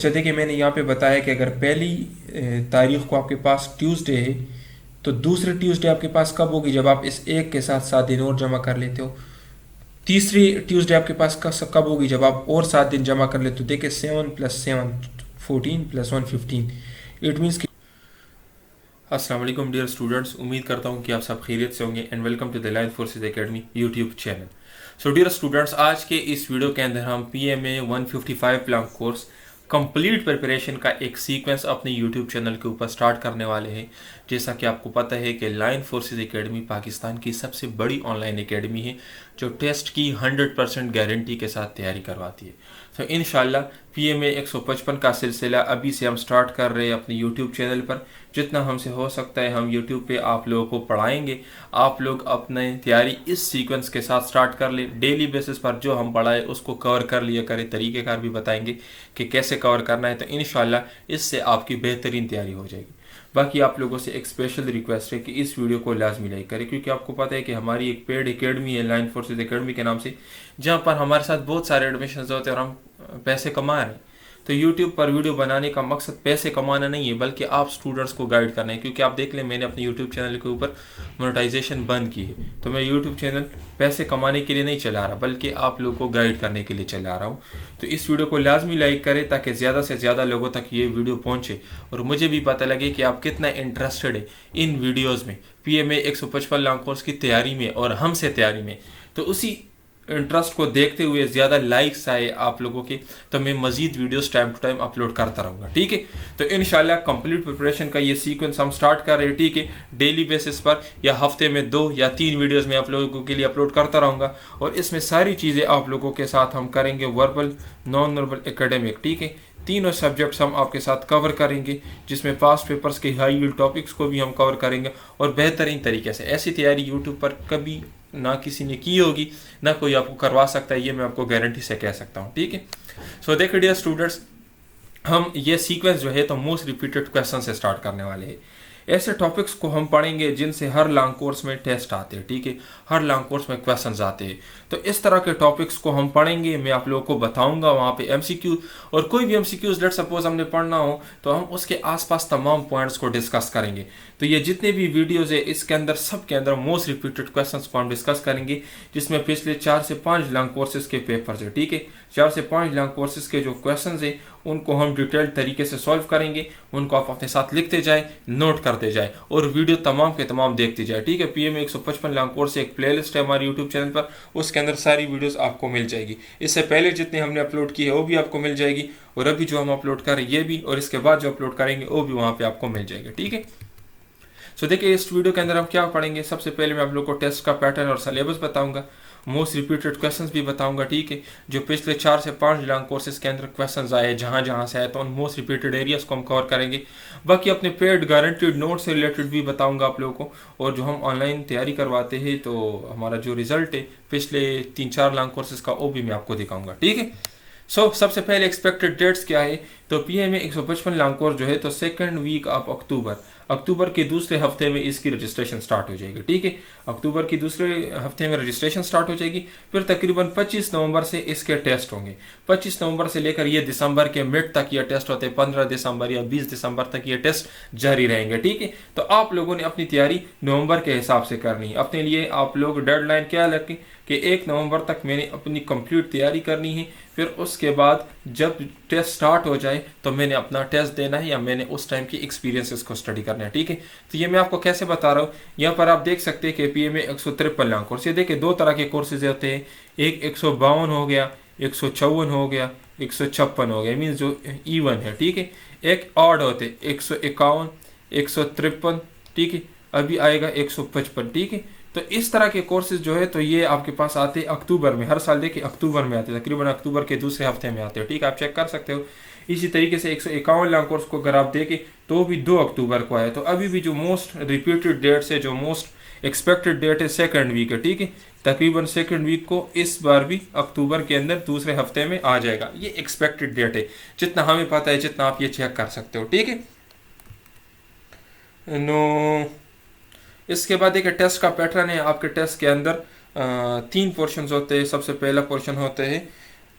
اچھا دیکھیں، میں نے یہاں پہ بتایا کہ اگر پہلی تاریخ کو آپ کے پاس ٹیوزڈے ہے تو دوسری ٹیوزڈے آپ کے پاس کب ہوگی؟ جب آپ اس ایک کے ساتھ 7 دن اور جمع کر لیتے ہو. تیسری ٹیوزڈے آپ کے پاس کب ہوگی؟ جب آپ اور 7 دن جمع کر لیتے ہو. دیکھیں 7 + 7 14 + 1 15. اٹ مینس کہ السلام علیکم ڈیئر اسٹوڈنٹس، امید کرتا ہوں کہ آپ سب خیریت سے ہوں گے and welcome to the Line Forces Academy YouTube channel. So dear students, آج کے اس ویڈیو کے اندر ہم پی ایم اے 155 پلانک کورس کمپلیٹ پریپریشن کا ایک سیکوینس اپنے یوٹیوب چینل کے اوپر سٹارٹ کرنے والے ہیں. جیسا کہ آپ کو پتہ ہے کہ لائن فورسز اکیڈمی پاکستان کی سب سے بڑی آن لائن اکیڈمی ہے جو ٹیسٹ کی 100% گارنٹی کے ساتھ تیاری کرواتی ہے. تو انشاءاللہ پی ایم اے 155 کا سلسلہ ابھی سے ہم سٹارٹ کر رہے ہیں اپنے یوٹیوب چینل پر. جتنا ہم سے ہو سکتا ہے ہم یوٹیوب پہ آپ لوگوں کو پڑھائیں گے. آپ لوگ اپنے تیاری اس سیکوینس کے ساتھ سٹارٹ کر لیں. ڈیلی بیسس پر جو ہم پڑھائیں اس کو کور کر لیا کریں. طریقہ کار بھی بتائیں گے کہ کیسے کور کرنا ہے. تو انشاءاللہ اس سے آپ کی بہترین تیاری ہو جائے گی. باقی آپ لوگوں سے ایک اسپیشل ریکویسٹ ہے کہ اس ویڈیو کو لازمی لائک کریں، کیونکہ آپ کو پتہ ہے کہ ہماری ایک پیڈ اکیڈمی ہے لائن فورسز اکیڈمی کے نام سے، جہاں پر ہمارے ساتھ بہت سارے ایڈمیشنز ہوتے ہیں اور ہم پیسے کما رہے ہیں. تو یوٹیوب پر ویڈیو بنانے کا مقصد پیسے کمانا نہیں ہے بلکہ آپ سٹوڈنٹس کو گائیڈ کرنا ہے. کیونکہ آپ دیکھ لیں میں نے اپنے یوٹیوب چینل کے اوپر مونیٹائزیشن بند کی ہے. تو میں یوٹیوب چینل پیسے کمانے کے لیے نہیں چلا رہا بلکہ آپ لوگوں کو گائیڈ کرنے کے لیے چلا رہا ہوں. تو اس ویڈیو کو لازمی لائک کریں تاکہ زیادہ سے زیادہ لوگوں تک یہ ویڈیو پہنچے اور مجھے بھی پتہ لگے کہ آپ کتنا انٹرسٹڈ ہے ان ویڈیوز میں، پی ایم اے 155 لانگ کورس کی تیاری میں اور ہم سے تیاری میں. تو اسی انٹرسٹ کو دیکھتے ہوئے زیادہ لائکس آئے آپ لوگوں کے تو میں مزید videos time to time upload کرتا رہوں گا. ٹھیک ہے، تو انشاءاللہ کمپلیٹ پریپریشن کا یہ سیکوینس ہم سٹارٹ کر رہے ہیں. ٹھیک ہے، ڈیلی بیسس پر یا ہفتے میں 2 یا 3 ویڈیوز میں آپ لوگوں کے لیے اپلوڈ کرتا رہوں گا اور اس میں ساری چیزیں آپ لوگوں کے ساتھ ہم کریں گے، وربل، نان وربل، اکیڈمک. ٹھیک ہے، تینوں سبجیکٹس ہم آپ کے ساتھ کور کریں گے، جس میں پاسٹ پیپرز کے ہائی ییلڈ ٹاپکس کو بھی ہم کور کریں گے اور بہترین طریقے سے. ایسی تیاری یوٹیوب پر کبھی نہ کسی نے کی ہوگی، نہ کوئی آپ کو کروا سکتا ہے، یہ میں آپ کو گارنٹی سے کہہ سکتا ہوں. ٹھیک ہے، سو دیکھیں ڈیئر اسٹوڈنٹس، ہم یہ سیکوینس جو ہے تو موسٹ ریپیٹڈ کویسچن سے سٹارٹ کرنے والے ہیں. ایسے ٹاپکس کو ہم پڑھیں گے جن سے ہر لانگ کورس میں ٹیسٹ آتے ہیں. ٹھیک ہے، ہر لانگ کورس میں کویسچنز آتے ہیں. تو اس طرح کے ٹاپکس کو ہم پڑھیں گے. میں آپ لوگوں کو بتاؤں گا وہاں پہ ایم سی کیو، اور کوئی بھی M C Qs let suppose ہم نے پڑھنا ہو تو ہم اس کے آس پاس تمام پوائنٹس کو ڈسکس کریں گے. تو یہ جتنے بھی ویڈیوز ہیں اس کے اندر سب کے اندر موسٹ ریپیٹڈ کویسچنس کو ہم ڈسکس کریں گے، جس میں پچھلے 4 سے 5 لانگ کورسز کے پیپرز ہیں. ٹھیک ہے، 4 سے 5 لانگ کورسز کے جو کویسچنز ہیں ان کو ہم ڈیٹیلڈ طریقے سے سالو کریں گے. ان کو آپ اپنے ساتھ لکھتے جائیں، نوٹ کرتے جائیں اور ویڈیو تمام کے تمام دیکھتے جائیں. ٹھیک ہے، پی ایم اے 155 لانگ کورس ایک پلے لسٹ ہے ہمارے یوٹیوب چینل پر، اس کے اندر ساری ویڈیوز آپ کو مل جائے گی. اس سے پہلے جتنے ہم نے اپلوڈ کی ہے وہ بھی آپ کو مل جائے گی، اور ابھی جو ہم اپلوڈ کریں یہ بھی، اور اس کے بعد جو اپلوڈ کریں گے وہ بھی وہاں پہ آپ کو مل جائے گا. ٹھیک ہے، سو دیکھیں اس ویڈیو کے اندر ہم کیا پڑھیں گے. سب سے پہلے میں آپ لوگوں کو ٹیسٹ کا پیٹرن اور سلیبس بتاؤں گا، موسٹ ریپیٹڈ کویسچنز بھی بتاؤں گا. ٹھیک ہے، جو پچھلے 4 سے 5 لانگ کورسز کے اندر کویسچنز آئے جہاں جہاں سے آئے تو ان موسٹ ریپیٹڈ ایریاز کو ہم کور کریں گے. باقی اپنے پیڈ گارنٹیڈ نوٹ سے ریلیٹڈ بھی بتاؤں گا آپ لوگوں کو، اور جو ہم آن لائن تیاری کرواتے ہیں تو ہمارا جو رزلٹ ہے پچھلے 3-4 لانگ کورسز کا وہ بھی میں آپ کو دکھاؤں گا. ٹھیک ہے، سب سے پہلے ایکسپیکٹڈ ڈیٹس کیا ہے. تو پی ایم اے 155 لانگ کورس جو ہے تو 2nd ویک آف اکتوبر کے دوسرے ہفتے میں اس کی رجسٹریشن سٹارٹ ہو جائے گی. ٹھیک ہے، اکتوبر کی دوسرے ہفتے میں رجسٹریشن سٹارٹ ہو جائے گی. پھر تقریباً 25 نومبر سے اس کے ٹیسٹ ہوں گے. 25 نومبر سے لے کر یہ دسمبر کے مڈ تک یہ ٹیسٹ ہوتے ہیں. 15 دسمبر یا 20 دسمبر تک یہ ٹیسٹ جاری رہیں گے. ٹھیک ہے، تو آپ لوگوں نے اپنی تیاری نومبر کے حساب سے کرنی ہے. اپنے لیے آپ لوگ ڈیڈ لائن کیا رکھیں کہ 1 نومبر تک میں نے اپنی کمپلیٹ تیاری کرنی ہے. پھر اس کے بعد جب ٹیسٹ سٹارٹ ہو جائے تو میں نے اپنا ٹیسٹ دینا ہے یا میں نے اس ٹائم کی ایکسپیرینسز کو اسٹڈی کرنا ہے. ٹھیک ہے، تو یہ میں آپ کو کیسے بتا رہا ہوں. یہاں پر آپ دیکھ سکتے ہیں کہ پی ایم اے 153 لانگ کورس، یہ دیکھیں 2 طرح کے کورسز ہوتے ہیں. ایک 152 ہو گیا، 154 ہو گیا، 156 ہو گیا، مینس جو ایون ہے. ٹھیک ہے، ایک آڈ ہوتے 151، 153. ٹھیک ہے، ابھی آئے گا 155. ٹھیک ہے، تو اس طرح کے کورسز جو ہے تو یہ آپ کے پاس آتے اکتوبر میں. ہر سال دیکھیں اکتوبر میں آتے، تقریباً اکتوبر کے دوسرے ہفتے میں آتے ہیں. ٹھیک ہے، آپ چیک کر سکتے ہو. اسی طریقے سے 151 لانگ کورس کو اگر آپ دیکھیں تو بھی 2 اکتوبر کو آئے. تو ابھی بھی جو موسٹ ریپیٹڈ ڈیٹس ہے، جو موسٹ ایکسپیکٹڈ ڈیٹ ہے 2nd ویک ہے. ٹھیک ہے، تقریباً 2nd ویک کو اس بار بھی اکتوبر کے اندر دوسرے ہفتے میں آ جائے گا. یہ ایکسپیکٹڈ ڈیٹ ہے جتنا ہمیں پتہ ہے، جتنا آپ یہ چیک کر سکتے ہو. ٹھیک ہے، اس کے بعد ایک ٹیسٹ کا پیٹرن ہے. آپ کے ٹیسٹ کے اندر 3 پورشنز ہوتے ہیں. سب سے پہلا پورشن ہوتا ہے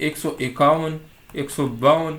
151, 152,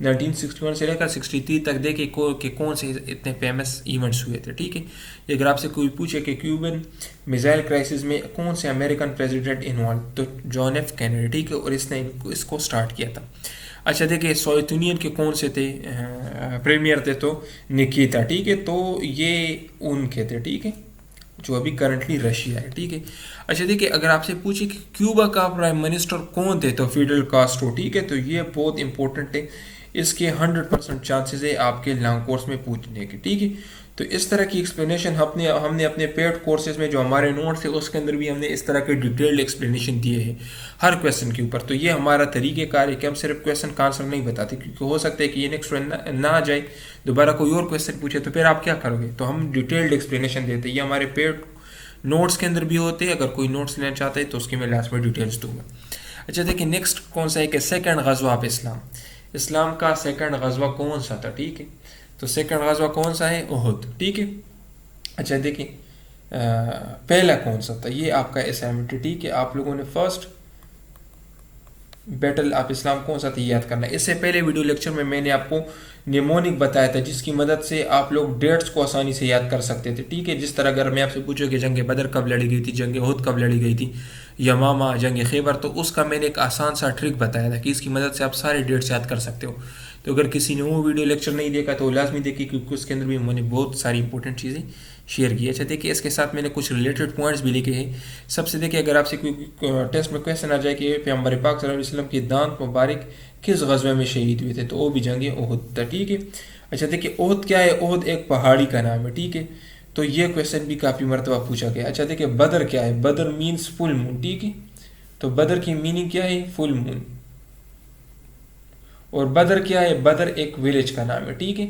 1961 سے لے کر 63 تک دیکھیں کہ کون سے اتنے فیمس ایونٹس ہوئے تھے، ٹھیک ہے۔ اگر آپ سے کوئی پوچھے کہ کیوبن میزائل کرائسس میں کون سے امریکن پریزیڈنٹ انوالو، تو جان ایف کینیڈی، ٹھیک ہے، اور اس نے اس کو سٹارٹ کیا تھا۔ اچھا دیکھیں سوویت یونین کے کون سے تھے پریمیئر تھے، تو نکیتا، ٹھیک ہے، تو یہ ان کے تھے، ٹھیک ہے، جو ابھی کرنٹلی رشیا ہے، ٹھیک ہے۔ اچھا دیکھیں اگر آپ سے پوچھے کہ کیوبا کا پرائم منسٹر کون تھے، تو فیڈل کاسٹرو، ٹھیک ہے، تو یہ بہت امپورٹنٹ ہے، اس کے 100% چانسز ہے آپ کے لانگ کورس میں پوچھنے کے، ٹھیک ہے۔ تو اس طرح کی ایکسپلینیشن ہم نے اپنے پیڈ کورسز میں جو ہمارے نوٹس ہیں اس کے اندر بھی ہم نے اس طرح کے ڈیٹیلڈ ایکسپلینیشن دیے ہیں ہر کویشچن کے اوپر۔ تو یہ ہمارا طریقہ کار ہے کہ ہم صرف کویشچن کا آنسر نہیں بتاتے، کیونکہ ہو سکتا ہے کہ یہ نیکسٹ نہ آ جائے، دوبارہ کوئی اور کویشچن پوچھے تو پھر آپ کیا کرو گے، تو ہم ڈیٹیلڈ ایکسپلینیشن دیتے ہیں۔ یہ ہمارے پیڈ نوٹس کے اندر بھی ہوتے ہیں، اگر کوئی نوٹس لینا چاہتا ہے تو اس کی میں لاسٹ میں ڈیٹیلز دوں گا۔ اچھا دیکھیں نیکسٹ کون سا ہے کہ سیکنڈ غزوہ آف اسلام، اسلام کا سیکنڈ غزوہ کون سا تھا، ٹھیک ہے، تو سیکنڈ غزوہ کون سا ہے؟ احد، ٹھیک ہے۔ اچھا دیکھیں پہلا کون سا تھا، یہ آپ کا اسائنمنٹ ہے، ٹھیک ہے، آپ لوگوں نے فرسٹ بیٹل آف اسلام کون سا تھا یہ یاد کرنا ہے۔ اس سے پہلے ویڈیو لیکچر میں نے آپ کو نیمونک بتایا تھا، جس کی مدد سے آپ لوگ ڈیٹس کو آسانی سے یاد کر سکتے تھے، ٹھیک ہے۔ جس طرح اگر میں آپ سے پوچھوں کہ جنگ بدر کب لڑی گئی تھی، جنگ احد کب لڑی گئی تھی، یمامہ، جنگ خیبر، تو اس کا میں نے ایک آسان سا ٹرک بتایا تھا کہ اس کی مدد سے آپ سارے ڈیٹس یاد کر سکتے ہو۔ تو اگر کسی نے وہ ویڈیو لیکچر نہیں دیکھا تو لازمی دیکھیں، کیونکہ اس کے اندر بھی میں نے بہت ساری امپورٹنٹ چیزیں شیئر کی۔ اچھا دیکھیں اس کے ساتھ میں نے کچھ ریلیٹڈ پوائنٹس بھی لکھے ہیں۔ سب سے دیکھیں اگر آپ سے کوئی ٹیسٹ میں کویشچن آ جائے کہ پیغمبر پاک صلی اللہ علیہ وسلم کی دانت مبارک کس غزوے میں شہید ہوئے تھے، تو وہ بھی جنگ احد تھا، ٹھیک ہے۔ اچھا دیکھیں احد کیا ہے، احد ایک پہاڑی کا نام ہے، ٹھیک ہے، تو یہ کویشچن بھی کافی مرتبہ پوچھا گیا۔ اچھا دیکھیں بدر کیا ہے، بدر مینس فل مون، ٹھیک ہے، تو بدر کی میننگ کیا ہے؟ فل مون۔ اور بدر کیا ہے؟ بدر ایک ویلیج کا نام ہے، ٹھیک ہے۔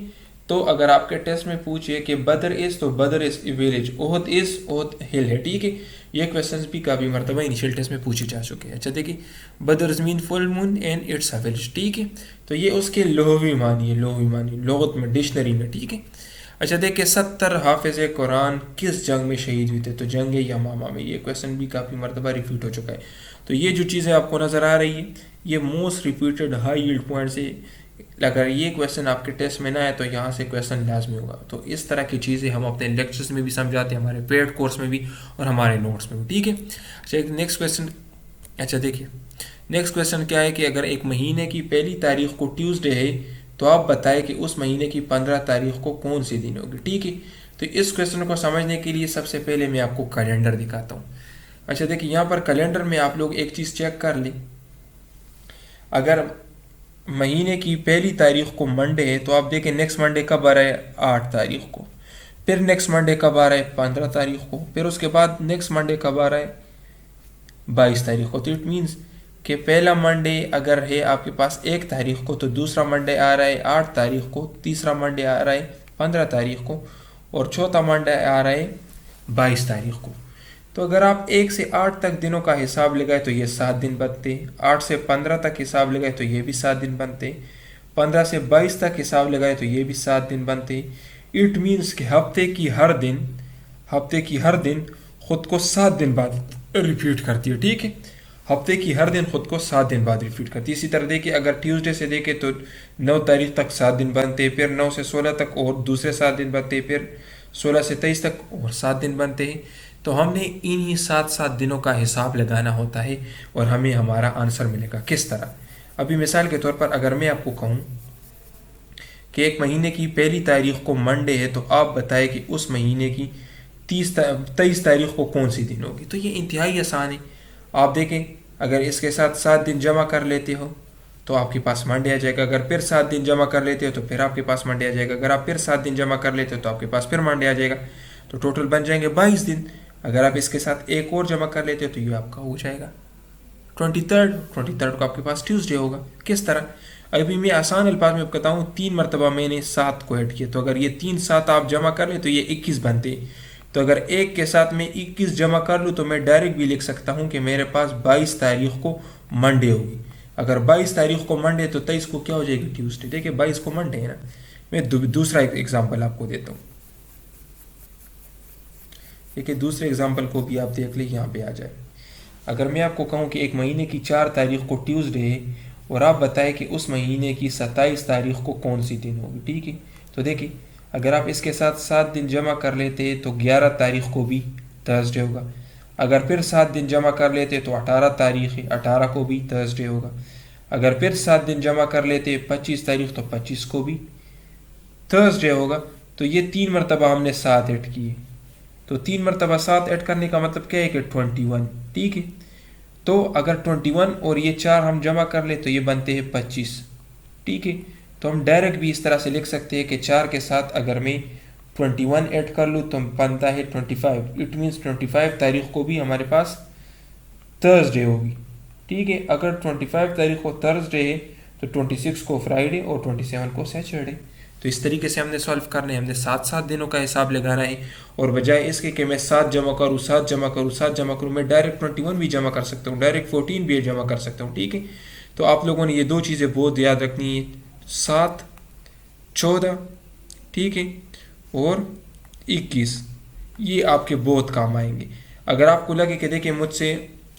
تو اگر آپ کے ٹیسٹ میں پوچھے کہ بدر از، تو بدر از ویلیج، احد از، احد ہل ہے، ٹھیک ہے۔ یہ کویشچنز بھی کافی مرتبہ انیشیل ٹیسٹ میں پوچھے جا چکے ہیں۔ اچھا دیکھیں Badr is mean full moon and it's a village, ٹھیک ہے، تو یہ اس کے لغوی معنی ہے، لغوی معنی لغت میں ڈکشنری میں، ٹھیک ہے۔ اچھا دیکھیں 70 حافظ قرآن کس جنگ میں شہید ہوئے تھے، تو جنگ یمامہ میں۔ یہ کویشچن بھی کافی مرتبہ ریپیٹ ہو چکا ہے۔ تو یہ جو چیزیں آپ کو نظر آ رہی ہیں یہ most repeated high yield points ہے۔ اگر یہ کویشچن آپ کے ٹیسٹ میں نہ آئے تو یہاں سے کویشچن لازمی ہوگا۔ تو اس طرح کی چیزیں ہم اپنے لیکچرز میں بھی سمجھاتے ہیں، ہمارے پیڈ کورس میں بھی اور ہمارے نوٹس میں بھی، ٹھیک ہے۔ اچھا ایک نیکسٹ کویشچن، اچھا دیکھیے نیکسٹ کویشچن کیا ہے کہ اگر ایک مہینے کی پہلی تاریخ کو ٹیوزڈے ہے تو آپ بتائیں کہ اس مہینے کی 15 تاریخ کو کون سی دن ہوگی، ٹھیک ہے۔ تو اس کویشچن کو سمجھنے کے لیے سب سے پہلے میں آپ کو کیلنڈر دکھاتا ہوں۔ اچھا دیکھیں یہاں پر کیلنڈر میں آپ لوگ ایک چیز چیک کر لیں، اگر مہینے کی پہلی تاریخ کو منڈے ہے تو آپ دیکھیں نیکسٹ منڈے کب آ رہا ہے؟ 8 تاریخ کو، پھر نیکسٹ منڈے کب آ رہا ہے؟ 15 تاریخ کو، پھر اس کے بعد نیکسٹ منڈے کب آ رہا ہے؟ 22 تاریخ کو۔ تو اٹ مینس کہ پہلا منڈے اگر ہے آپ کے پاس 1 تاریخ کو، تو دوسرا منڈے آ رہا ہے 8 تاریخ کو، تیسرا منڈے آ رہا ہے 15 تاریخ کو، اور چوتھا منڈے آ رہا ہے 22 تاریخ کو۔ تو اگر آپ 1 سے 8 تک دنوں کا حساب لگائے تو یہ 7 دن بنتے، 8 سے 15 تک حساب لگائے تو یہ بھی 7 دن بنتے، 15 سے 22 تک حساب لگائے تو یہ بھی 7 دن بنتے۔ اٹ مینس کہ ہفتے کی ہر دن خود کو 7 دن بعد ریپیٹ کرتی ہے، ٹھیک ہے، ہفتے کی ہر دن خود کو 7 دن بعد ریپیٹ کرتی ہے۔ اسی طرح دیکھیں اگر ٹیوزڈے سے دیکھیں تو 9 تاریخ تک 7 دن بنتے، پھر 9 سے 16 تک اور دوسرے 7 دن بنتے، پھر 16 سے 23 تک اور 7 دن بنتے ہیں۔ تو ہم نے انہی 7 دنوں کا حساب لگانا ہوتا ہے اور ہمیں ہمارا آنسر ملے گا۔ کس طرح؟ ابھی مثال کے طور پر اگر میں آپ کو کہوں کہ ایک مہینے کی پہلی تاریخ کو منڈے ہے تو آپ بتائیں کہ اس مہینے کی 23 تاریخ کو کون سی دن ہوگی، تو یہ انتہائی آسان ہے۔ آپ دیکھیں اگر اس کے ساتھ 7 دن جمع کر لیتے ہو تو آپ کے پاس منڈے آ جائے گا، اگر پھر 7 دن جمع کر لیتے ہو تو پھر آپ کے پاس منڈے آ جائے گا، اگر آپ پھر 7 دن جمع کر لیتے ہو تو آپ کے پاس پھر منڈے آ جائے گا، تو ٹوٹل بن جائیں گے 22 دن۔ اگر آپ اس کے ساتھ ایک اور جمع کر لیتے ہو تو یہ آپ کا ہو جائے گا 23 کو آپ کے پاس ٹیوزڈے ہوگا۔ کس طرح؟ ابھی میں آسان الفاظ میں بتاؤں، 3 مرتبہ میں نے 7 کو ایڈ کیا، تو اگر یہ 3 7 آپ جمع کر لیں تو یہ 21 بنتے۔ تو اگر ایک کے ساتھ میں 21 جمع کر لوں تو میں ڈائریکٹ بھی لکھ سکتا ہوں کہ میرے پاس 22 تاریخ کو منڈے ہوگی۔ اگر 22 تاریخ کو منڈے تو 23 کو کیا ہو جائے گی؟ ٹیوزڈے۔ دیکھیں 22 کو منڈے ہے نا۔ میں دوسرا ایک ایگزامپل آپ کو دیتا ہوں۔ ٹھیک ہے. دوسرے ایگزامپل کو بھی آپ دیکھ لیں, یہاں پہ آ جائے. اگر میں آپ کو کہوں کہ ایک مہینے کی 4 تاریخ کو ٹیوزڈے ہے اور آپ بتائیں کہ اس مہینے کی 27 تاریخ کو کون سی دن ہوگی, ٹھیک ہے. تو دیکھیں اگر آپ اس کے ساتھ 7 دن جمع کر لیتے تو 11 تاریخ کو بھی تھرسڈے ہوگا. اگر پھر 7 دن جمع کر لیتے تو 18 تاریخ ہے, 18 کو بھی تھرسڈے ہوگا. اگر پھر 7 دن جمع کر لیتے 25 تاریخ تو 25 کو بھی تھرسڈے ہوگا. تو یہ 3 مرتبہ ہم نے 7 ایڈ کیے, تو 3 مرتبہ 7 ایڈ کرنے کا مطلب کیا ہے کہ 21, ٹھیک ہے. تو اگر 21 اور یہ 4 ہم جمع کر لیں تو یہ بنتے ہیں 25, ٹھیک ہے. تو ہم ڈائریکٹ بھی اس طرح سے لکھ سکتے ہیں کہ 4 کے ساتھ اگر میں 21 ایڈ کر لوں تو بنتا ہے 25. اٹ مینس 25 تاریخ کو بھی ہمارے پاس تھرسڈے ہوگی, ٹھیک ہے. اگر 25 تاریخ کو تھرسڈے ہے تو 26 کو فرائیڈے اور 27 کو سیچرڈے. تو اس طریقے سے ہم نے سالو کرنا ہے, ہم نے 7 دنوں کا حساب لگانا ہے. اور بجائے اس کے کہ میں 7 جمع کروں 7 جمع کروں 7 جمع کروں, میں ڈائریکٹ 21 بھی جمع کر سکتا ہوں, ڈائریکٹ 14 بھی جمع کر سکتا ہوں, ٹھیک ہے. تو آپ لوگوں نے یہ 2 چیزیں بہت یاد رکھنی ہے, 7 14, ٹھیک ہے, اور 21, یہ آپ کے بہت کام آئیں گے. اگر آپ کو لگے کہ دیکھیں مجھ سے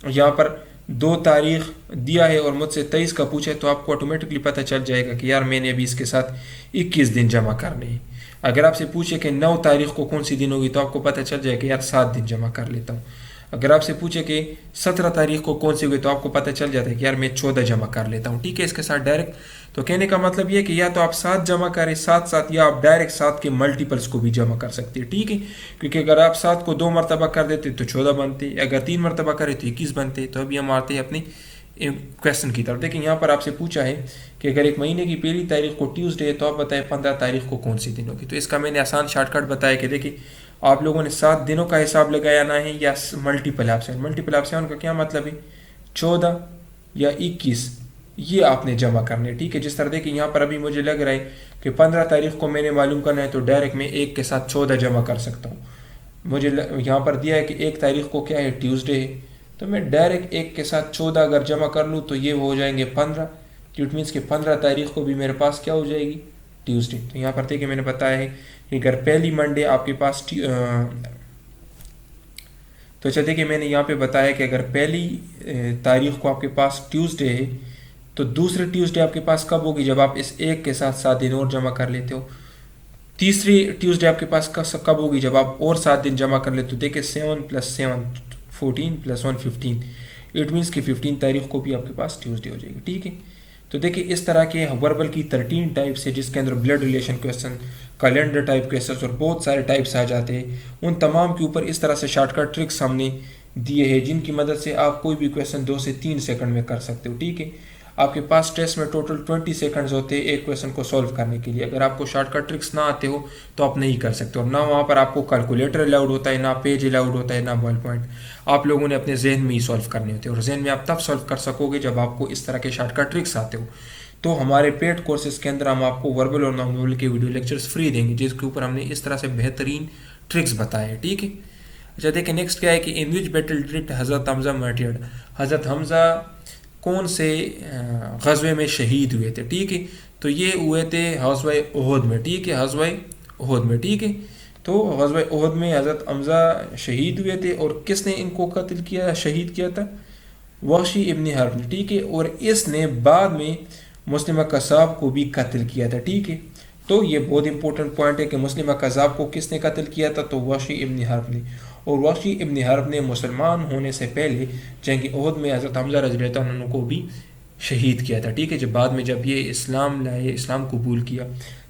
یہاں پر 2 تاریخ دیا ہے اور مجھ سے 23 کا پوچھا ہے تو آپ کو آٹومیٹکلی پتہ چل جائے گا کہ یار میں نے ابھی اس کے ساتھ 21 دن جمع کرنے ہیں. اگر آپ سے پوچھے کہ 9 تاریخ کو کون سی دن ہوگی تو آپ کو پتہ چل جائے کہ یار 7 دن جمع کر لیتا ہوں. اگر آپ سے پوچھے کہ 17 تاریخ کو کون سی ہوگی تو آپ کو پتہ چل جاتا ہے کہ یار میں 14 جمع کر لیتا ہوں, ٹھیک ہے, اس کے ساتھ ڈائریکٹ. تو کہنے کا مطلب یہ کہ یا تو آپ 7 جمع کریں ساتھ ساتھ, یا آپ ڈائریکٹ 7 کے ملٹیپلس کو بھی جمع کر سکتے ہیں, ٹھیک ہے. کیونکہ اگر آپ 7 کو 2 مرتبہ کر دیتے تو 14 بنتے, اگر 3 مرتبہ کرے تو 21 بنتے. تو ابھی ہم آتے ہیں اپنے کویشچن کی طرف. دیکھیں یہاں پر آپ سے پوچھا ہے کہ اگر ایک مہینے کی پہلی تاریخ کو ٹیوزڈے ہے تو آپ بتائیں 15 تاریخ کو کون سی دن ہوگی. تو اس کا میں نے آسان شارٹ کٹ بتایا کہ دیکھیں آپ لوگوں نے 7 دنوں کا حساب لگانا ہے یا ملٹیپل آپشن. ملٹیپل آپشن کا کیا مطلب ہے, 14 یا 21 یہ آپ نے جمع کرنے, ٹھیک ہے. جس طرح دیکھیں یہاں پر ابھی مجھے لگ رہا ہے کہ 15 تاریخ کو میں نے معلوم کرنا ہے تو ڈائریکٹ میں 1 کے ساتھ 14 جمع کر سکتا ہوں. مجھے یہاں پر دیا ہے کہ 1 تاریخ کو کیا ہے ٹیوزڈے ہے, تو میں ڈائریکٹ 1 کے ساتھ 14 اگر جمع کر لوں تو یہ ہو جائیں گے 15. اٹ مینس کہ 15 تاریخ کو بھی میرے پاس کیا ہو جائے گی ٹیوزڈے. تو یہاں پر دیکھیں میں نے بتایا ہے کہ اگر پہلی منڈے آپ کے پاس تو اچھا دیکھیں میں نے یہاں پہ بتایا کہ اگر پہلی تاریخ کو آپ کے پاس ٹیوزڈے ہے تو دوسری ٹیوزڈے آپ کے پاس کب ہوگی, جب آپ اس 1 کے ساتھ 7 دن اور جمع کر لیتے ہو. تیسری ٹیوزڈے آپ کے پاس کب ہوگی, جب آپ اور 7 دن جمع کر لیتے ہو. دیکھیں 7 + 7 14 + 1 15, اٹ مینس کہ 15 تاریخ کو بھی آپ کے پاس ٹیوزڈے ہو جائے گی, ٹھیک ہے. تو دیکھیں اس طرح کے وربل کی 13 ٹائپس ہے جس کے اندر blood relation question, calendar type questions اور بہت سارے ٹائپس آ جاتے ہیں. ان تمام کے اوپر اس طرح سے شارٹ کٹ ٹرکس ہم نے دیے ہیں جن کی مدد سے آپ کوئی بھی کویسچن 2 سے 3 سیکنڈ میں کر سکتے ہو, ٹھیک ہے. آپ کے پاس ٹیسٹ میں ٹوٹل 20 سیکنڈز ہوتے ہیں ایک کویسچن کو سولو کرنے کے لیے. اگر آپ کو شارٹ کٹ ٹرکس نہ آتے ہو تو آپ نہیں کر سکتے, اور نہ وہاں پر آپ کو کیلکولیٹر الاؤڈ ہوتا ہے, نہ پیج الاؤڈ ہوتا ہے, نہ بال پوائنٹ. آپ لوگوں نے اپنے ذہن میں ہی سولو کرنے ہوتے ہیں, اور ذہن میں آپ تب سولو کر سکو گے جب آپ کو اس طرح کے شارٹ کٹ ٹرکس آتے ہو. تو ہمارے پیڈ کورسز کے اندر ہم آپ کو وربل اور نان وربل کے ویڈیو لیکچرز فری دیں گے جس کے اوپر ہم نے اس طرح سے بہترین ٹرکس بتائے, ٹھیک ہے. اچھا دیکھیں نیکسٹ کیا ہے کہ ان وچ بیٹل ڈیڈ حضرت حمزہ مرٹیئرڈ, حضرت حمزہ کون سے غزوے میں شہید ہوئے تھے, ٹھیک ہے. تو یہ ہوئے تھے غزوہ احد میں, ٹھیک ہے, غزوہ احد میں, ٹھیک ہے. تو غزوہ احد میں حضرت حمزہ شہید ہوئے تھے, اور کس نے ان کو قتل کیا, شہید کیا تھا, وحشی ابن حرب نے, ٹھیک ہے. اور اس نے بعد میں مسلمہ کذاب کو بھی قتل کیا تھا, ٹھیک ہے. تو یہ بہت امپورٹنٹ پوائنٹ ہے کہ مسلمہ کذاب کو کس نے قتل کیا تھا, تو وحشی ابن حرب نے. اور وحشی ابن حرب نے مسلمان ہونے سے پہلے جنگ احد میں حضرت حمزہ رضی اللہ عنہ کو بھی شہید کیا تھا, ٹھیک ہے. جب بعد میں جب یہ اسلام لائے, اسلام قبول کیا,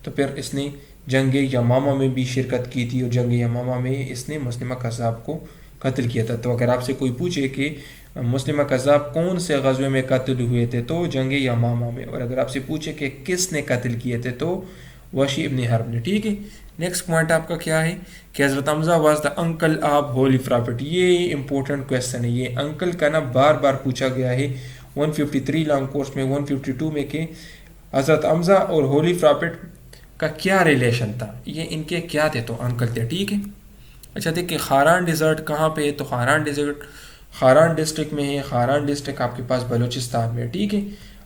تو پھر اس نے جنگ یمامہ میں بھی شرکت کی تھی, اور جنگ یمامہ میں اس نے مسلمہ کذاب کو قتل کیا تھا. تو اگر آپ سے کوئی پوچھے کہ مسلمہ کذاب کون سے غزوے میں قتل ہوئے تھے, تو جنگ یمامہ میں. اور اگر آپ سے پوچھے کہ کس نے قتل کیے تھے, تو وحشی ابن حرب نے, ٹھیک ہے. نیکسٹ پوائنٹ آپ کا کیا ہے کہ حضرت Hamza was the uncle of holy prophet. یہ امپورٹنٹ کویسچن ہے, یہ انکل کا نا بار بار پوچھا گیا ہے 153 لانگ کورس میں, 152 میں, کہ حضرت حمزہ اور ہولی پرافٹ کا کیا ریلیشن تھا, یہ ان کے کیا تھے, تو انکل تھے, ٹھیک ہے. اچھا دیکھیں خاران ڈیزرٹ کہاں پہ ہے, تو خاران ڈیزرٹ خاران ڈسٹرکٹ میں ہے. خاران ڈسٹرکٹ آپ کے پاس بلوچستان میں, ٹھیک ہے.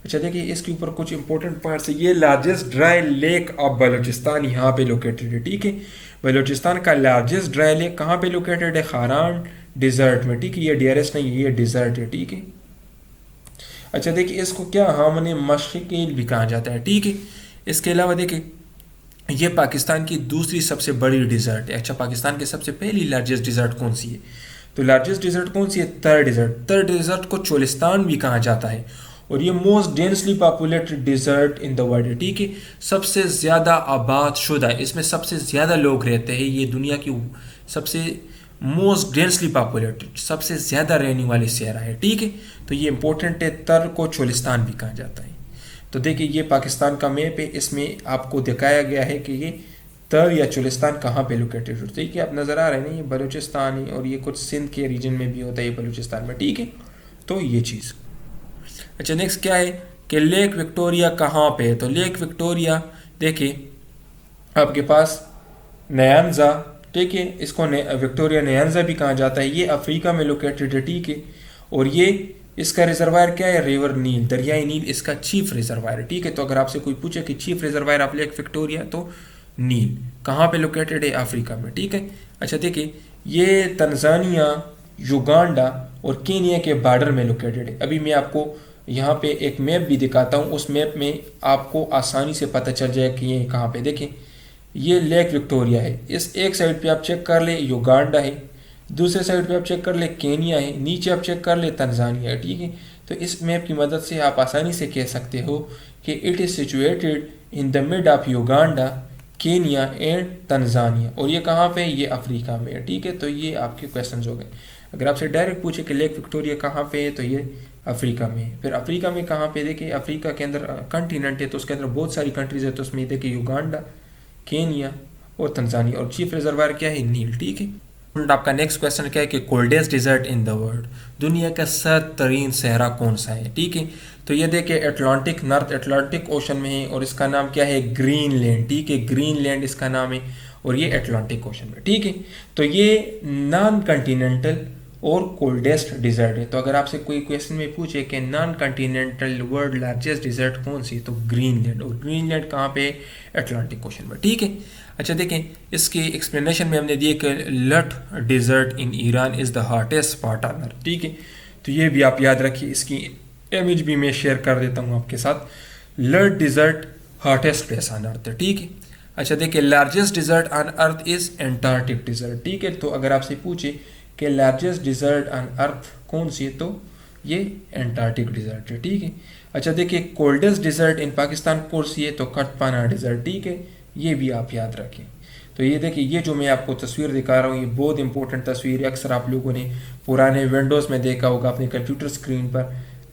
اچھا دیکھیے اس کے اوپر کچھ امپورٹنٹ پوائنٹس ہے. یہ largest dry lack of Balochistan یہاں پہ لوکیٹڈ ہے, ٹھیک ہے. بلوچستان کا لارجسٹ ڈرائی لیک کہاں پہ لوکیٹڈ ہے؟ خاران ڈیزرٹ میں، ٹھیک ہے، یہ ڈیئرسٹ نہیں ہے، یہ ڈیزرٹ ہے، ٹھیک ہے. اچھا دیکھیے اس کو کیا ہامن مشرقی بھی کہا جاتا ہے، ٹھیک ہے. اس کے علاوہ دیکھیں یہ پاکستان کی دوسری سب سے بڑی ڈیزرٹ ہے. اچھا پاکستان کی سب سے پہلی لارجسٹ ڈیزرٹ کون سی ہے؟ تو لارجسٹ ڈیزرٹ کون سی ہے؟ تھر ڈیزرٹ. تھر ڈیزرٹ کو چولستان بھی کہا جاتا ہے اور یہ most densely populated desert in the world ہے، ٹھیک ہے. سب سے زیادہ آباد شدہ ہے، اس میں سب سے زیادہ لوگ رہتے ہیں، یہ دنیا کی سب سے موسٹ ڈینسلی پاپولیٹڈ سب سے زیادہ رہنے والی صحرا ہے، ٹھیک ہے. تو یہ امپورٹنٹ ہے، تر کو چولستان بھی کہا جاتا ہے. تو دیکھیں یہ پاکستان کا میپ ہے، اس میں آپ کو دکھایا گیا ہے کہ یہ تر یا چولستان کہاں پہ لوکیٹڈ ہوتا ہے. ٹھیک ہے آپ نظر آ رہے ہیں نا، یہ بلوچستان ہے اور یہ کچھ سندھ کے ریجن میں بھی ہوتا ہے، یہ بلوچستان میں، ٹھیک ہے. تو یہ چیز. اچھا نیکسٹ کیا ہے کہ لیک وکٹوریا کہاں پہ ہے؟ تو لیک وکٹوریا دیکھیں آپ کے پاس نیانزا، ٹھیک ہے، اس کو وکٹوریا نیانزا بھی کہا جاتا ہے، یہ افریقہ میں لوکیٹڈ ہے، ٹھیک ہے. اور یہ اس کا ریزروائر کیا ہے؟ ریور نیل، دریائے نیل اس کا چیف ریزروائر ہے، ٹھیک ہے. تو اگر آپ سے کوئی پوچھے کہ chief reservoir of lack Victoria, تو نیل کہاں پہ لوکیٹڈ ہے؟ افریقہ میں، ٹھیک ہے. اچھا دیکھیں یہ تنزانیہ، یوگانڈا اور کینیا کے بارڈر میں لوکیٹڈ ہے. ابھی میں آپ کو یہاں پہ ایک میپ بھی دکھاتا ہوں، اس میپ میں آپ کو آسانی سے پتہ چل جائے کہ یہ کہاں پہ. دیکھیں یہ لیک وکٹوریا ہے، اس ایک سائڈ پہ آپ چیک کر لیں یوگانڈا ہے، دوسرے سائڈ پہ آپ چیک کر لیں کینیا ہے، نیچے آپ چیک کر لیں تنزانیہ ہے، ٹھیک ہے. تو اس میپ کی مدد سے آپ آسانی سے کہہ سکتے ہو کہ it is situated in the mid of Uganda, Kenya and Tanzania. اور یہ کہاں پہ؟ یہ افریقہ میں ہے، ٹھیک ہے. تو یہ آپ کے کویسچنز ہو گئے. اگر آپ سے ڈائریکٹ پوچھے کہ لیک وکٹوریا کہاں پہ ہے تو یہ افریقہ میں ہے. پھر افریقہ میں کہاں پہ؟ دیکھیں افریقہ کے اندر کنٹیننٹ ہے تو اس کے اندر بہت ساری کنٹریز ہے، تو اس میں دیکھیں یوگانڈا، کینیا اور تنزانیہ، اور چیف ریزروائر کیا ہے؟ نیل، ٹھیک ہے. آپ کا نیکسٹ کویسچن کیا ہے کہ coldest desert in the world, دنیا کا سرد ترین صحرا کون سا ہے، ٹھیک ہے. تو یہ دیکھیں اٹلانٹک، نارتھ اٹلانٹک اوشن میں ہے اور اس کا نام کیا ہے؟ گرین لینڈ، ٹھیک ہے. گرین لینڈ اس کا نام ہے اور یہ اٹلانٹک اوشن میں، ٹھیک ہے. تو یہ نان کنٹیننٹل اور کولڈسٹ ڈیزرٹ ہے. تو اگر آپ سے کوئی کویسچن میں پوچھے کہ نان کنٹیننٹل ورلڈ لارجسٹ ڈیزرٹ کون سی، تو گرین لینڈ. اور گرین لینڈ کہاں پہ؟ اٹلانٹک اوشن میں، ٹھیک ہے. اچھا دیکھیں اس کی ایکسپلینیشن میں ہم نے دی کہ Lut desert in Iran is the hottest part on earth, ٹھیک ہے. تو یہ بھی آپ یاد رکھیے، اس کی امیج بھی میں شیئر کر دیتا ہوں آپ کے ساتھ. لٹ desert hottest place on earth, ٹھیک ہے. اچھا دیکھیں لارجسٹ ڈیزرٹ آن ارتھ از انٹارکٹک ڈیزرٹ، ٹھیک ہے. تو اگر آپ سے پوچھے کہ لارجسٹ ڈیزرٹ آن ارتھ کون سی ہے تو یہ انٹارکٹک ڈیزرٹ ہے، ٹھیک ہے. اچھا دیکھیں کولڈسٹ ڈیزرٹ ان پاکستان کون سی ہے تو کٹپانا ڈیزرٹ، ٹھیک ہے. یہ بھی آپ یاد رکھیں. تو یہ دیکھیں یہ جو میں آپ کو تصویر دکھا رہا ہوں یہ بہت امپورٹنٹ تصویر ہے، اکثر آپ لوگوں نے پرانے ونڈوز میں دیکھا ہوگا اپنے کمپیوٹر اسکرین پر.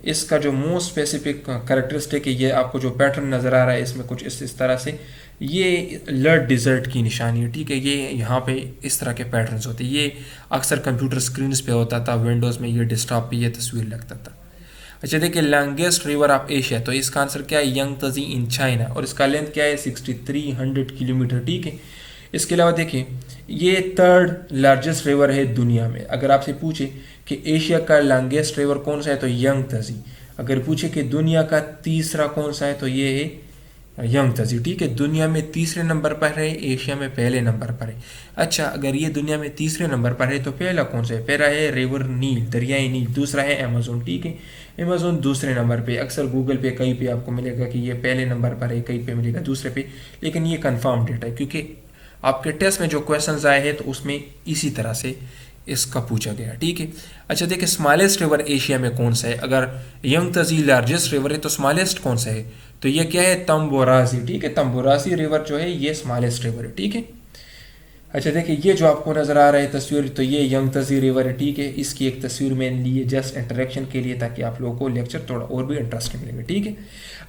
اس کا جو موسٹ اسپیسیفک کریکٹرسٹک ہے، یہ آپ کو جو پیٹرن نظر آ رہا ہے اس میں کچھ اس طرح سے، یہ لٹ ڈیزرٹ کی نشانی ہے، ٹھیک ہے. یہ یہاں پہ اس طرح کے پیٹرنز ہوتے ہیں، یہ اکثر کمپیوٹر اسکرینز پہ ہوتا تھا، ونڈوز میں یہ ڈیسک ٹاپ پہ یہ تصویر لگتا تھا. اچھا دیکھیں لانگیسٹ ریور آف ایشیا، تو اس کا آنسر کیا ہے؟ ینگ تزی ان چائنا، اور اس کا لینتھ کیا ہے؟ 6300 کلومیٹر، ٹھیک ہے. اس کے علاوہ دیکھیں یہ تھرڈ لارجسٹ ریور ہے دنیا میں. اگر آپ سے پوچھے کہ ایشیا کا لانگیسٹ ریور کون سا ہے تو ینگ تزی. اگر پوچھے کہ دنیا کا تیسرا کون سا ہے تو یہ ہے ینگ تزی، ٹھیک ہے. دنیا میں تیسرے نمبر پر ہے، ایشیا میں پہلے نمبر پر ہے. اچھا اگر یہ دنیا میں تیسرے نمبر پر ہے تو پہلا کون سا ہے؟ پہلا ہے ریور نیل، دریائے نیل. دوسرا ہے ایمیزون، ٹھیک ہے. ایمیزون دوسرے نمبر پہ. اکثر گوگل پہ کہیں پہ آپ کو ملے گا کہ یہ پہلے نمبر پر ہے، کہیں پہ ملے گا دوسرے پہ، لیکن یہ کنفرم ڈیٹا ہے کیونکہ آپ کے ٹیسٹ میں جو کویشچنز آئے ہیں تو اس میں اسی طرح سے اس کا پوچھا گیا، ٹھیک ہے. اچھا دیکھیں اسمالسٹ ریور ایشیا میں کون سا ہے؟ اگر ینگ تزی لارجسٹ ریور ہے تو اسمالسٹ کون سا ہے؟ تو یہ کیا ہے؟ تمبورازی، ٹھیک ہے. تمبورازی ریور جو ہے یہ اسمالسٹ ریور ہے، ٹھیک ہے. اچھا دیکھیں یہ جو آپ کو نظر آ رہا ہے تصویر تو یہ ینگ تزی ریور ہے، ٹھیک ہے. اس کی ایک تصویر میں نے لی ہے جسٹ انٹریکشن کے لیے تاکہ آپ لوگوں کو لیکچر تھوڑا اور بھی انٹرسٹنگ ملے گا، ٹھیک ہے.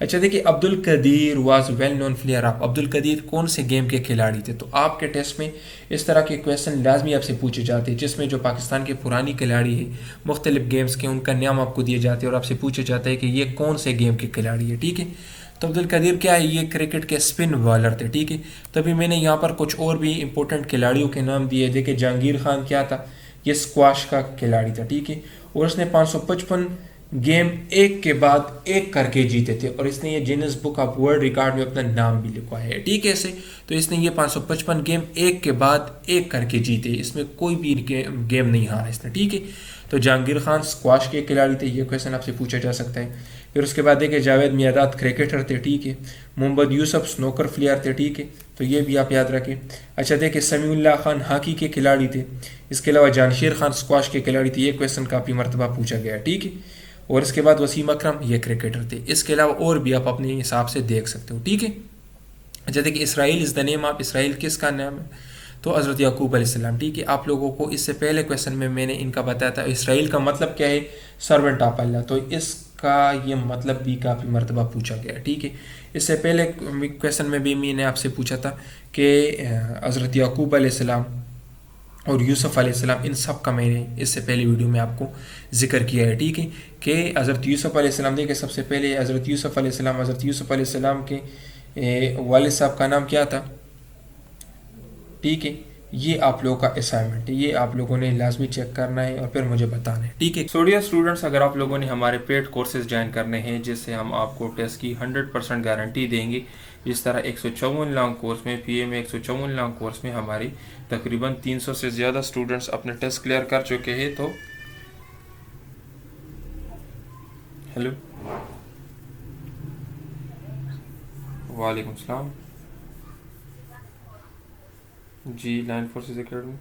اچھا دیکھیں Abdul Qadir was well known player of, Abdul Qadir کون سے گیم کے کھلاڑی تھے؟ تو آپ کے ٹیسٹ میں اس طرح کے کویشچن لازمی آپ سے پوچھے جاتے ہیں جس میں جو پاکستان کے پرانی کھلاڑی ہیں مختلف گیمز کے ان کا نام آپ کو دیے جاتے ہیں اور آپ سے پوچھا جاتا ہے کہ یہ کون سے گیم کے کھلاڑی ہے، ٹھیک ہے. تو عبد القدیر کیا ہے؟ یہ کرکٹ کے اسپن بالر تھے، ٹھیک ہے. تبھی میں نے یہاں پر کچھ اور بھی امپورٹنٹ کھلاڑیوں کے نام دیے. دیکھیں جہانگیر خان کیا تھا؟ یہ اسکواش کا کھلاڑی تھا، ٹھیک ہے. اور اس نے 555 گیم ایک کے بعد ایک کر کے جیتے تھے، اور اس نے یہ Guinness book of world record میں اپنا نام بھی لکھوایا ہے، ٹھیک ہے ایسے. تو اس نے یہ 555 گیم ایک کے بعد ایک کر کے جیتے، اس میں کوئی بھی گیم نہیں ہارا اس نے، ٹھیک ہے. تو جہانگیر خان اسکواش کے کھلاڑی تھے، یہ کویشچن آپ سے پوچھا جا سکتا ہے. پھر اس کے بعد دیکھیں جاوید میاداد کرکٹر تھے، ٹھیک ہے. محمد یوسف سنوکر پلیئر تھے، ٹھیک ہے، تو یہ بھی آپ یاد رکھیں. اچھا دیکھیں سمیع اللہ خان ہاکی کے کھلاڑی تھے. اس کے علاوہ جانشیر خان اسکواش کے کھلاڑی تھے، یہ کویشچن کافی مرتبہ پوچھا گیا ہے، ٹھیک ہے. اور اس کے بعد وسیم اکرم یہ کرکٹر تھے. اس کے علاوہ اور بھی آپ اپنے حساب سے دیکھ سکتے ہو، ٹھیک ہے. اچھا دیکھیں اسرائیل از دا نیم آف، اسرائیل کس کا نام ہے؟ تو حضرت یعقوب علیہ السلام، ٹھیک ہے. آپ لوگوں کو اس سے پہلے کویشچن میں نے ان کا بتایا تھا اسرائیل کا مطلب کیا ہے، سرونٹ آف اللہ. تو اس کا یہ مطلب بھی کافی مرتبہ پوچھا گیا ہے، ٹھیک ہے. اس سے پہلے کویشچن میں بھی میں نے آپ سے پوچھا تھا کہ حضرت یعقوب علیہ السلام اور یوسف علیہ السلام، ان سب کا میں نے اس سے پہلی ویڈیو میں آپ کو ذکر کیا ہے، ٹھیک ہے. کہ حضرت یوسف علیہ السلام دیکھیں سب سے پہلے حضرت یوسف علیہ السلام کے والد صاحب کا نام کیا تھا، ٹھیک ہے. یہ آپ لوگوں کا اسائنمنٹ ہے، یہ آپ لوگوں نے لازمی چیک کرنا ہے اور پھر مجھے بتانا ہے، ٹھیک ہے. سو ڈیئر اسٹوڈنٹس، اگر آپ لوگوں نے ہمارے پیڈ کورسز جوائن کرنے ہیں جس سے ہم آپ کو ٹیسٹ کی 100% گارنٹی دیں گے، جس طرح 154 لانگ کورس میں پی اے میں 154 لانگ کورس میں ہماری تقریباً 300 سے زیادہ اسٹوڈنٹس اپنے ٹیسٹ کلیئر کر چکے ہیں. تو ہیلو، وعلیکم السلام. جی لائن فورسز اکیڈمی.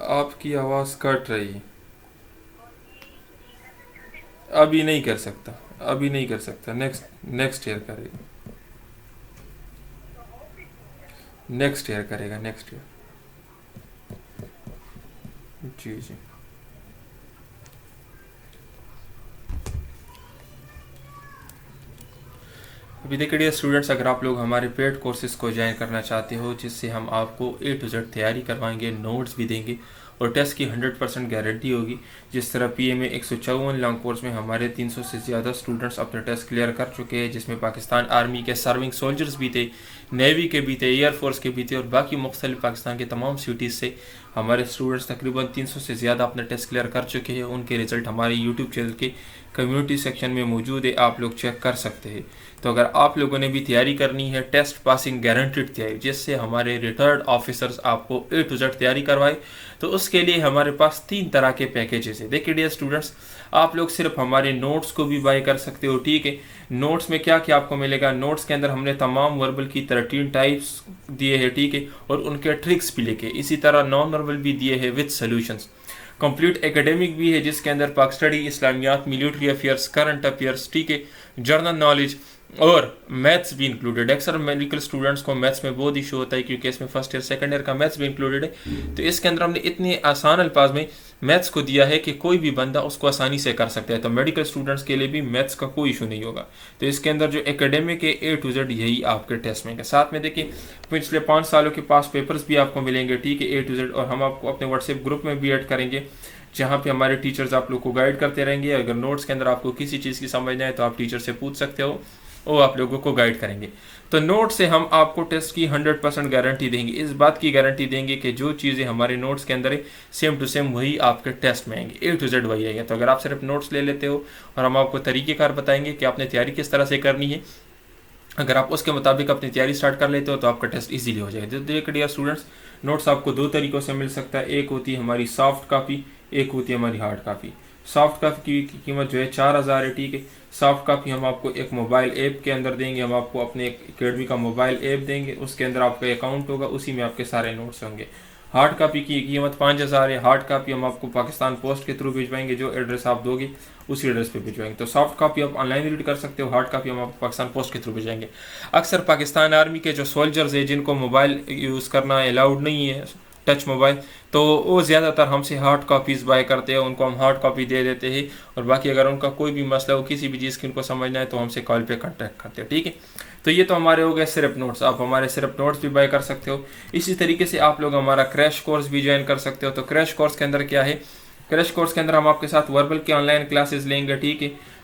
آپ کی آواز کٹ رہی ہے. ابھی نہیں کر سکتا، ابھی نہیں کر سکتا، نیکسٹ ایئر کرے گا، نیکسٹ ایئر کرے گا، نیکسٹ ایئر. جی جی. ابھی دیکھیے ڈیئر اسٹوڈنٹس، اگر آپ لوگ ہمارے پیڈ کورسز کو جوائن کرنا چاہتے ہو جس سے ہم آپ کو A to Z تیاری کروائیں گے، نوٹس بھی دیں گے اور ٹیسٹ کی 100% گارنٹی ہوگی. جس طرح پی اے میں 154 لانگ کورس میں ہمارے 300 سے زیادہ اسٹوڈنٹس اپنے ٹیسٹ کلیئر کر چکے ہیں، جس میں پاکستان آرمی کے سرونگ سولجرز بھی تھے، نیوی کے بھی تھے، ایئر فورس کے بھی تھے، اور باقی مختلف پاکستان کے تمام سٹیز سے ہمارے اسٹوڈنٹس تقریباً 300 سے زیادہ اپنے ٹیسٹ کلیئر کر چکے ہیں. ان کے رزلٹ ہمارے یوٹیوب چینل کے کمیونٹی سیکشن میں موجود ہے، آپ لوگ چیک کر سکتے ہیں. تو اگر آپ لوگوں نے بھی تیاری کرنی ہے، ٹیسٹ پاسنگ گارنٹیڈ تیاری جس سے ہمارے ریٹائرڈ آفیسرز آپ کو A to Z تیاری کروائے، تو اس کے لیے ہمارے پاس 3 طرح کے پیکیجز ہیں. دیکھیے ڈیئر اسٹوڈنٹس، آپ لوگ صرف ہمارے نوٹس کو بھی بائی کر سکتے ہو، ٹھیک ہے. نوٹس میں کیا کیا آپ کو ملے گا؟ نوٹس کے اندر ہم نے تمام وربل کی 13 ٹائپس دیے ہیں، ٹھیک ہے، اور ان کے ٹرکس بھی لکھے. اسی طرح نان وربل بھی دیے ہیں وتھ سولوشنز. کمپلیٹ ایکیڈیمک بھی ہے جس کے اندر پاک اسٹڈی، اسلامیات، ملٹری افیئرس، کرنٹ افیئرس، ٹھیک ہے، جرنل نالج اور میتھس بھی انکلوڈیڈ. اکثر میڈیکل اسٹوڈنٹس کو میتھس میں بہت ایشو ہوتا ہے کیونکہ اس میں فرسٹ ایئر سیکنڈ ایئر کا میتھس بھی انکلوڈیڈ ہے. تو اس کے اندر ہم نے اتنے آسان الفاظ میں میتھس کو دیا ہے کہ کوئی بھی بندہ اس کو آسانی سے کر سکتا ہے. تو میڈیکل اسٹوڈنٹس کے لیے بھی میتھس کا کوئی ایشو نہیں ہوگا. تو اس کے اندر جو ایکیڈیمک ہے A to Z یہی آپ کے ٹیسٹ میں ہے. ساتھ میں دیکھیں پچھلے 5 سالوں کے پاس پیپرز بھی آپ کو ملیں گے، ٹھیک ہے، A to Z. اور ہم آپ کو اپنے واٹس ایپ گروپ میں بھی ایڈ کریں گے جہاں پہ ہمارے ٹیچرز آپ لوگ کو گائیڈ کرتے رہیں گے. اگر نوٹس کے اندر آپ کو کسی چیز کی سمجھ نہ آئے تو آپ ٹیچر سے پوچھ سکتے ہو، وہ آپ لوگوں کو گائیڈ کریں گے. تو نوٹ سے ہم آپ کو ٹیسٹ کی 100% گارنٹی دیں گے. اس بات کی گارنٹی دیں گے کہ جو چیزیں ہمارے نوٹس کے اندر ہے سیم ٹو سیم وہی آپ کے ٹیسٹ میں آئیں گے، A to Z وہی آئیں گے. تو اگر آپ صرف نوٹس لے لیتے ہو اور ہم آپ کو طریقہ کار بتائیں گے کہ آپ نے تیاری کس طرح سے کرنی ہے، اگر آپ اس کے مطابق اپنی تیاری سٹارٹ کر لیتے ہو تو آپ کا ٹیسٹ ایزیلی ہو جائے گا. دیکھیے ڈیئر اسٹوڈنٹس، نوٹس آپ کو 2 طریقوں سے مل سکتا ہے. ایک ہوتی ہے ہماری سافٹ کاپی، ایک ہوتی ہے ہماری ہارڈ کاپی. سافٹ کاپی کی قیمت جو ہے 4000 ہے، ٹھیک ہے. سافٹ کاپی ہم آپ کو ایک موبائل ایپ کے اندر دیں گے. ہم آپ کو اپنے اکیڈمی کا موبائل ایپ دیں گے، اس کے اندر آپ کا اکاؤنٹ ہوگا، اسی میں آپ کے سارے نوٹس ہوں گے. ہارڈ کاپی کی قیمت 5000 ہے. ہارڈ کاپی ہم آپ کو پاکستان پوسٹ کے تھرو بھیجوائیں گے، جو ایڈریس آپ دو گے اسی ایڈریس پہ بھیجوائیں گے. تو سافٹ کاپی آپ آن لائن ریڈ کر سکتے ہو، ہارڈ کاپی ہم آپ کو پاکستان پوسٹ کے تھرو بھیجیں گے. اکثر پاکستان آرمی کے جو سولجرز ہیں جن کو موبائل یوز کرنا الاؤڈ نہیں ہے، ٹچ موبائل، تو وہ زیادہ تر ہم سے ہارڈ کاپیز بائی کرتے ہیں. ان کو ہم ہارڈ کاپی دے دیتے ہیں، اور باقی اگر ان کا کوئی بھی مسئلہ ہو، کسی بھی چیز کی ان کو سمجھنا ہے، تو ہم سے کال پہ کانٹیکٹ کرتے ہیں، ٹھیک ہے. تو یہ تو ہمارے ہو گئے صرف نوٹس. آپ ہمارے صرف نوٹس بھی بائی کر سکتے ہو. اسی طریقے سے آپ لوگ ہمارا کریش کورس بھی جوائن کر سکتے ہو. تو کریش کورس کے اندر کیا ہے؟ کریش کورس کے اندر ہم آپ کے ساتھ وربل کے آن لائن کلاسز لیں گے، ٹھیک ہے.